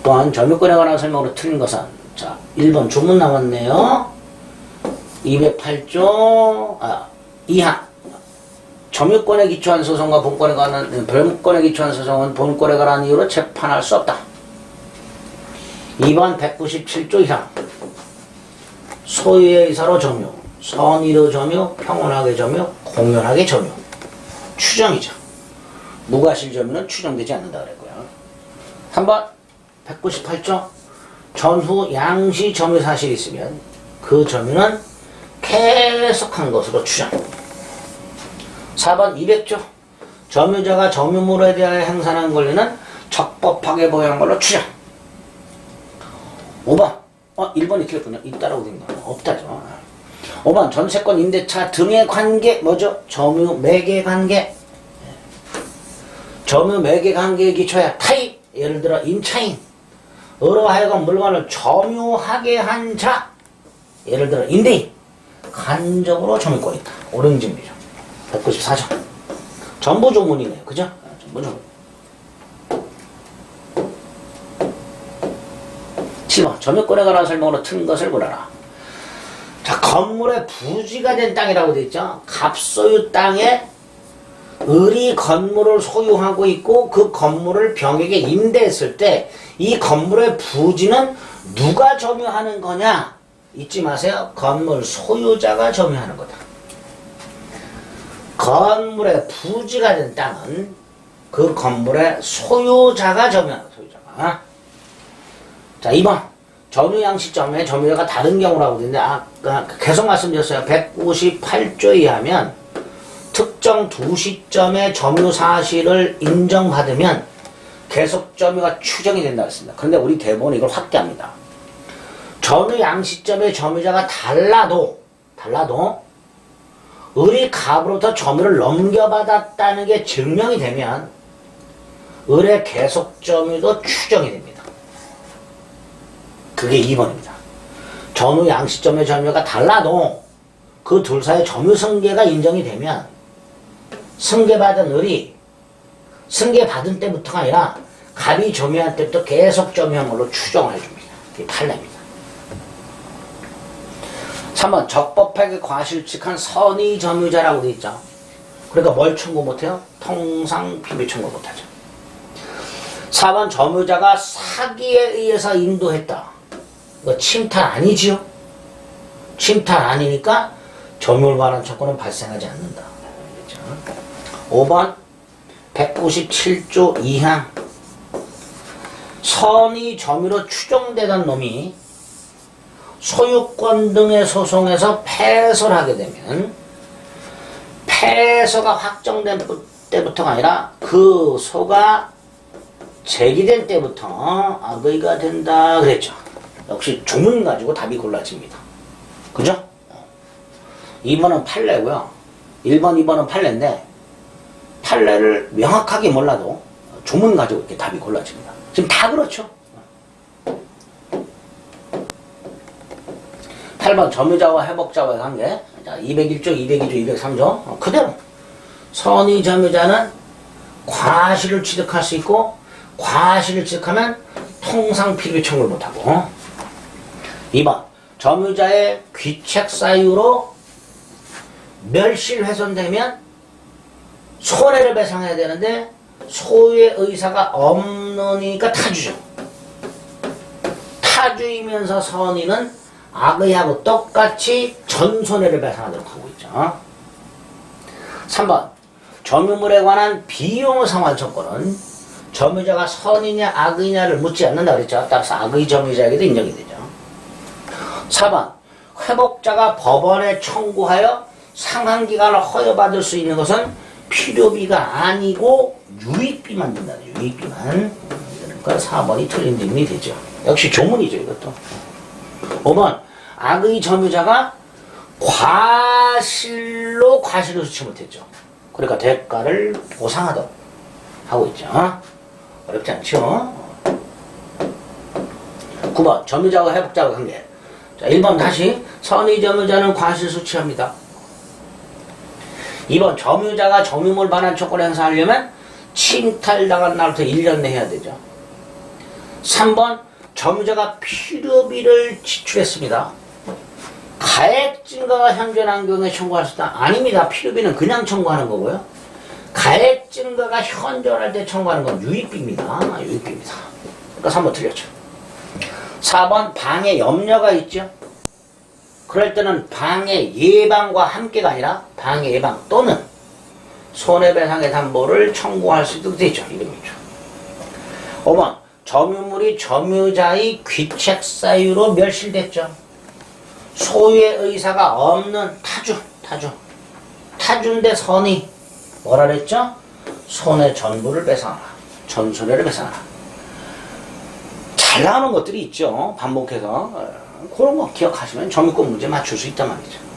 또한 점유권에 관한 설명으로 틀린 것은 자 1번 조문 나왔네요. 208조 2항 점유권에 기초한 소송과 본권에 관한 별무권에 기초한 소송은 본권에 관한 이유로 재판할 수 없다. 2번 197조 1항 소유의 의사로 점유, 선의로 점유, 평온하게 점유, 공연하게 점유. 추정이죠. 무과실 점유는 추정되지 않는다 그랬고요. 3번 198조 전후 양시 점유 사실이 있으면 그 점유는 계속한 것으로 추정. 4번 200조 점유자가 점유물에 대하여 행사하는 권리는 적법하게 보유한 걸로 추정. 5번 1번이 틀렸군요. 있다라고 된 거 없다죠. 5번 전세권 임대차 등의 관계 뭐죠? 점유 매개 관계. 점유 매개 관계에 기초해 타입 예를 들어 임차인 으로 하여금 물건을 점유하게 한 자 예를 들어 임대인 간접으로 점유권이 있다. 옳은 증거죠. 194조 전부 조문이네요. 그죠? 전부 조문. 7번 점유권에 관한 설명으로 틀린 것을 고르라. 자, 건물의 부지가 된 땅이라고 되어 있죠. 갑소유 땅에 을이 건물을 소유하고 있고 그 건물을 병에게 임대했을 때 이 건물의 부지는 누가 점유하는 거냐? 잊지 마세요. 건물 소유자가 점유하는 거다. 건물의 부지가 된 땅은 그 건물의 소유자가 점유하는 거다. 소유자가. 자, 2번 점유양시점에 점유자가 다른 경우라고 되는데 아까 계속 말씀드렸어요. 198조에 의하면 특정 두 시점의 점유 사실을 인정받으면 계속 점유가 추정이 된다고 했습니다. 그런데 우리 대법원은 이걸 확대합니다. 점유양시점의 점유자가 달라도 을이 갑으로부터 점유를 넘겨받았다는 게 증명이 되면 을의 계속 점유도 추정이 됩니다. 그게 2번입니다. 점유양시점의 점유가 달라도 그 둘 사이의 점유 승계가 인정이 되면 승계받은 을이 승계받은 때부터가 아니라 갑이 점유한 때부터 계속 점유한 걸로 추정을 해줍니다. 이게 판례입니다. 3번 적법하게 과실칙한 선의 점유자라고 되어 있죠. 그러니까 뭘 청구 못해요? 통상 피비 청구 못하죠. 4번 점유자가 사기에 의해서 인도했다. 이거 침탈 아니지요? 침탈 아니니까 점유를 관한 조건은 발생하지 않는다. 그렇죠? 5번 197조 2항 선의 점유로 추정되던 놈이 소유권 등의 소송에서 패소를 하게 되면 패소가 확정된 때부터가 아니라 그 소가 제기된 때부터 악의가 된다 그랬죠. 역시 조문 가지고 답이 골라집니다. 그죠? 2번은 판례고요. 1번, 2번은 판례인데 판례를 명확하게 몰라도 조문 가지고 이렇게 답이 골라집니다. 지금 다 그렇죠. 8번 점유자와 회복자와의 관계. 자, 201조, 202조, 203조 그대로 선의 점유자는 과실을 취득할 수 있고 과실을 취득하면 통상 필요비 청구를 못하고 2번 점유자의 귀책 사유로 멸실훼손되면 손해를 배상해야 되는데 소유의 의사가 없으니까 타주죠. 타주이면서 선의는 악의하고 똑같이 전손해를 배상하도록 하고 있죠. 3번 점유물에 관한 비용 상환 조건은 점유자가 선의냐 악의냐를 묻지 않는다 그랬죠. 따라서 악의 점유자에게도 인정이 되죠. 4번 회복자가 법원에 청구하여 상한기간을 허여받을 수 있는 것은 필요비가 아니고 유익비만 된다. 유익비만. 그러니까 4번이 틀린 질문이 되죠. 역시 조문이죠 이것도. 5번 악의 점유자가 과실로 과실을 수치 못했죠. 그러니까 대가를 보상하도록 하고 있죠. 어렵지 않죠. 9번 점유자와 회복자와 관계. 자, 1번 다시 선의 점유자는 과실 수치합니다. 2번 점유자가 점유물 반환 조건을 행사하려면 침탈당한 날부터 1년 내에 해야 되죠. 3번 점유자가 필요비를 지출했습니다. 가액 증가가 현존한 경우에 청구할 수 있다? 아닙니다. 필요비는 그냥 청구하는 거고요. 가액 증가가 현존할 때 청구하는 건 유익비입니다. 유익비입니다. 그러니까 3번 틀렸죠. 4번 방해 염려가 있죠. 그럴 때는 방해 예방과 함께가 아니라 방해 예방 또는 손해배상의 담보를 청구할 수 있도록 되어 있죠. 이름이죠. 5번 점유물이 점유자의 귀책 사유로 멸실됐죠. 소유의 의사가 없는 타주인데 선이 뭐라 그랬죠? 손해 전부를 배상하라. 전손해를 배상하라. 잘 나오는 것들이 있죠. 반복해서 그런 거 기억하시면 점유권 문제 맞출 수 있단 말이죠.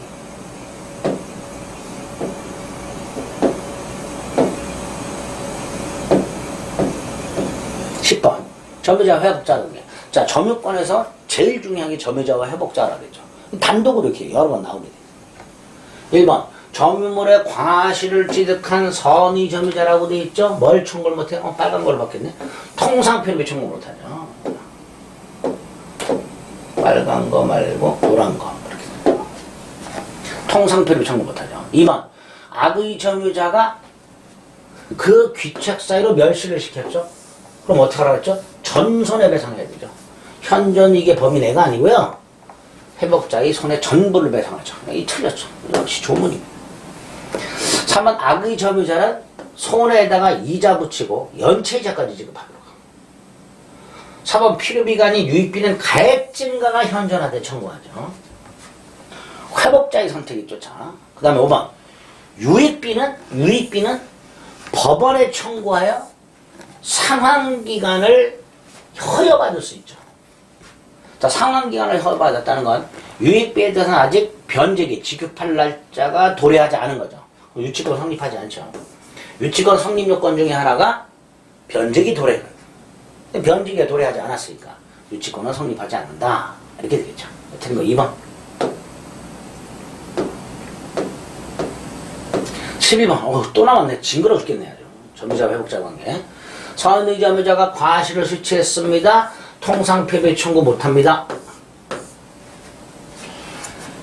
점유자 회복자 관계. 자, 점유권에서 제일 중요한 게 점유자와 회복자라 그랬죠. 단독으로 이렇게 여러 번 나오게 돼요. 1번 점유물의 과실을 취득한 선의 점유자라고 되어 있죠. 뭘 청구를 못해요? 빨간 걸 받겠네. 통상필요비 청구 못하죠. 빨간 거 말고 노란 거 이렇게. 통상필요비 청구 못하죠. 2번 악의 점유자가 그 귀책 사유로 멸실을 시켰죠. 그럼 어떻게 하라고 했죠? 전손해배상해야 되죠. 현존 이게 범위 내가 아니고요. 회복자의 손해 전부를 배상하죠. 이 틀렸죠. 역시 조문입니다. 3번 악의 점유자는 손해에다가 이자 붙이고 연체이자까지 지급하도록 합니다. 4번 필요비가 아닌 유익비는 가액 증가가 현존하되 청구하죠. 회복자의 선택이 좋자. 그 다음에 5번 유익비는 법원에 청구하여 상환기간을 허여받을 수 있죠. 자, 상환기간을 허여받았다는 건 유익비에 대해서는 아직 변제기, 지급할 날짜가 도래하지 않은 거죠. 유치권 성립하지 않죠. 유치권 성립 요건 중에 하나가 변제기 도래. 변제기가 도래하지 않았으니까 유치권은 성립하지 않는다. 이렇게 되겠죠. 틀린 거 2번. 12번. 또 나왔네. 징그러 죽겠네. 아주. 점유자 회복자 관계. 선의 점유자가 과실을 수취했습니다. 통상필요비 청구 못합니다.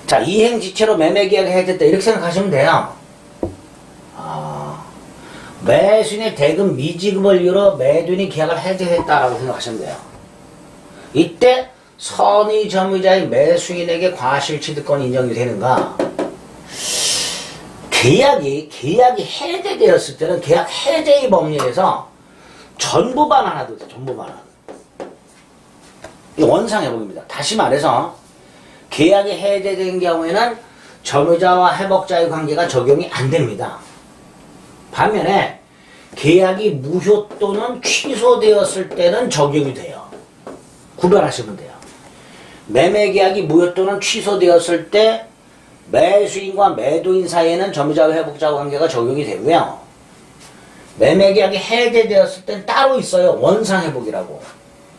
자, 이행지체로 매매계약을 해야겠다 이렇게 생각하시면 돼요. 매수인의 대금 미지급을 이유로 매도인이 계약을 해제했다라고 생각하시면 돼요. 이때 선의 점유자의 매수인에게 과실 취득권이 인정이 되는가? 계약이 해제되었을 때는 계약 해제의 법률에서 전부 반환하도 돼. 전부 반환. 이 원상회복입니다. 다시 말해서 계약이 해제된 경우에는 점유자와 회복자의 관계가 적용이 안 됩니다. 반면에 계약이 무효 또는 취소되었을 때는 적용이 돼요. 구별하시면 돼요. 매매계약이 무효 또는 취소되었을 때 매수인과 매도인 사이에는 점유자와 회복자와 관계가 적용이 되고요. 매매계약이 해제되었을 땐 따로 있어요. 원상회복이라고.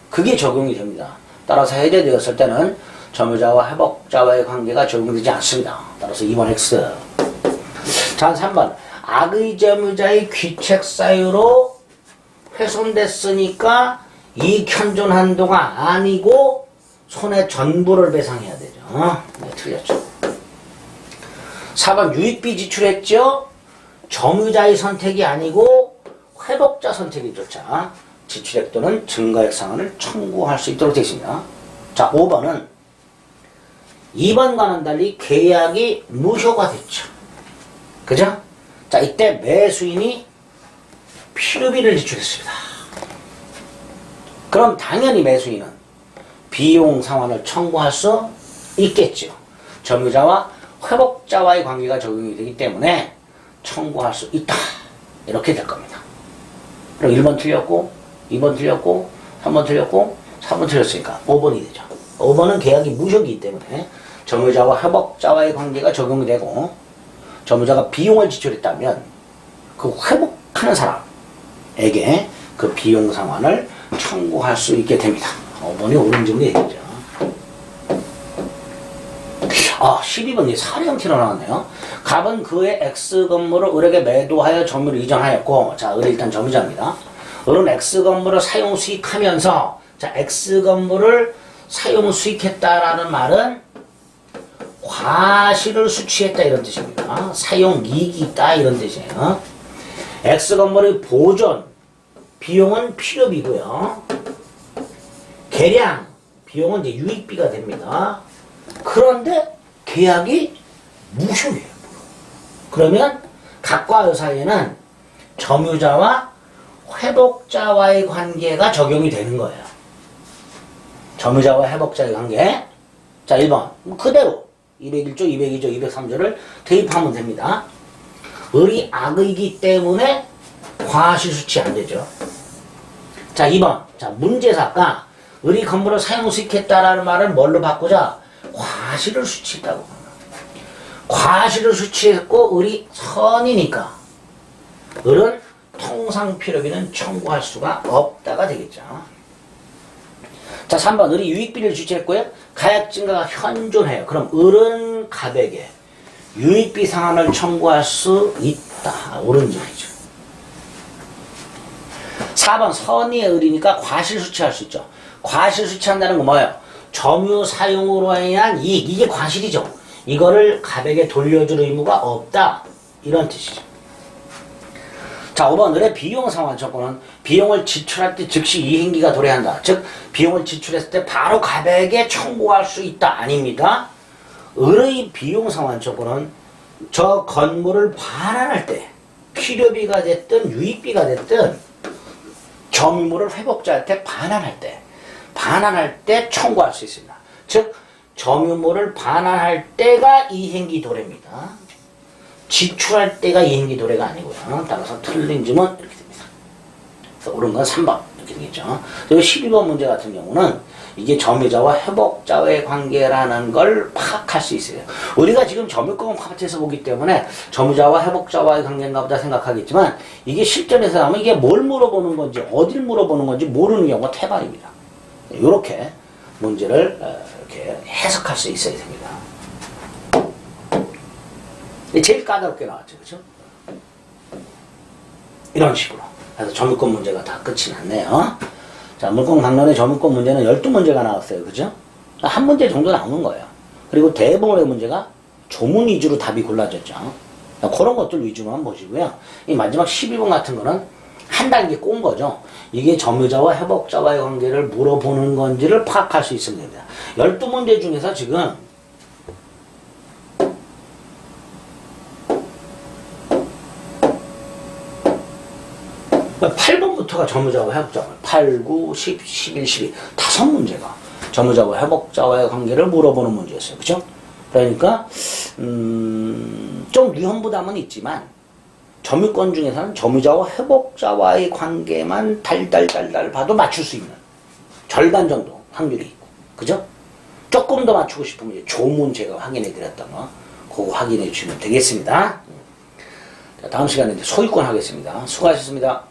그게 적용이 됩니다. 따라서 해제되었을 때는 점유자와 회복자와의 관계가 적용되지 않습니다. 따라서 2번 X. 자, 3번. 악의 점유자의 귀책 사유로 훼손됐으니까 이익 현존 한도가 아니고 손해 전부를 배상해야 되죠. 네, 틀렸죠. 4번 유익비 지출했죠. 점유자의 선택이 아니고 회복자 선택이 좋자 지출액 또는 증가액 상환을 청구할 수 있도록 되어 있습니다. 자, 5번은 2번과는 달리 계약이 무효가 됐죠. 그죠? 자, 이때 매수인이 필요비를 지출했습니다. 그럼 당연히 매수인은 비용 상환을 청구할 수 있겠죠. 점유자와 회복자와의 관계가 적용이 되기 때문에 청구할 수 있다. 이렇게 될 겁니다. 그럼 1번 틀렸고 2번 틀렸고 3번 틀렸고 4번 틀렸으니까 5번이 되죠. 5번은 계약이 무효이기 때문에 점유자와 회복자와의 관계가 적용이 되고 점유자가 비용을 지출했다면 그 회복하는 사람에게 그 비용 상환을 청구할 수 있게 됩니다. 5번이 옳은 질문이 되겠죠. 12번이 사례 형태로 나왔네요. 갑은 그의 X 건물을 을에게 매도하여 점유를 이전하였고, 자, 을이 일단 점유자입니다. 을은 X 건물을 사용 수익하면서 자, X 건물을 사용 수익했다라는 말은 과실을 수취했다 이런 뜻입니다. 사용 이익이 있다 이런 뜻이에요. X 건물의 보존 비용은 필요비고요. 개량 비용은 이제 유익비가 됩니다. 그런데 계약이 무효예요. 그러면 각과의 사이에는 점유자와 회복자와의 관계가 적용이 되는 거예요. 점유자와 회복자의 관계. 자, 1번. 그대로 201조, 202조, 203조를 대입하면 됩니다. 을이 악의이기 때문에 과실 수취 안 되죠. 자, 2번. 자, 문제사가 을이 건물을 사용 수익했다라는 말을 뭘로 바꾸자? 과실을 수취했다고. 과실을 수취했고 을이 선이니까 을은 통상 필요비는 청구할 수가 없다가 되겠죠. 자, 3번. 을이 유익비를 주체했고요. 가액 증가가 현존해요. 그럼 을은 갑에게 유익비 상환을 청구할 수 있다. 옳은 말이죠. 4번. 선의의 을이니까 과실 수취할 수 있죠. 과실 수취한다는 건 뭐예요? 점유 사용으로 인한 이익. 이게 과실이죠. 이거를 갑에게 돌려줄 의무가 없다. 이런 뜻이죠. 자, 5번. 을의 비용 상환 조건은 비용을 지출할 때 즉시 이행기가 도래한다. 즉 비용을 지출했을 때 바로 갑에게 청구할 수 있다. 아닙니다. 을의 비용 상환 조건은 저 건물을 반환할 때 필요비가 됐든 유익비가 됐든 점유물을 회복자한테 반환할 때 청구할 수 있습니다. 즉 점유물을 반환할 때가 이행기 도래입니다. 지출할 때가 이행기 도래가 아니고요. 따라서 틀린 점은 이렇게 됩니다. 그래서 옳은 건 3번 이렇게 되겠죠. 그리고 12번 문제 같은 경우는 이게 점유자와 회복자의 관계라는 걸 파악할 수 있어요. 우리가 지금 점유권 파트에서 보기 때문에 점유자와 회복자와의 관계인가 보다 생각하겠지만 이게 실전에서 하면 이게 뭘 물어보는 건지 어딜 물어보는 건지 모르는 경우가 태반입니다. 이렇게 문제를 이렇게 해석할 수 있어야 됩니다. 제일 까다롭게 나왔죠. 그죠? 이런 식으로. 그래서 점유권 문제가 다 끝이 났네요. 자, 물권 강론의 점유권 문제는 12문제가 나왔어요. 그죠? 한 문제 정도 나오는 거예요. 그리고 대부분의 문제가 조문 위주로 답이 골라졌죠. 그런 것들 위주로만 보시고요. 이 마지막 12번 같은 거는 한 단계 꼰 거죠. 이게 점유자와 회복자와의 관계를 물어보는 건지를 파악할 수 있으면 됩니다. 12문제 중에서 지금 8번부터가 점유자와 회복자와 8, 9, 10, 11, 12 5문제가 점유자와 회복자와의 관계를 물어보는 문제였어요. 그죠? 그러니까 좀 위험부담은 있지만 점유권 중에서는 점유자와 회복자와의 관계만 달달달달 봐도 맞출 수 있는 절반 정도 확률이 있고 그죠? 조금 더 맞추고 싶으면 이제 조문 제가 확인해 드렸던 거 그거 확인해 주시면 되겠습니다. 자, 다음 시간에 이제 소유권 하겠습니다. 수고하셨습니다.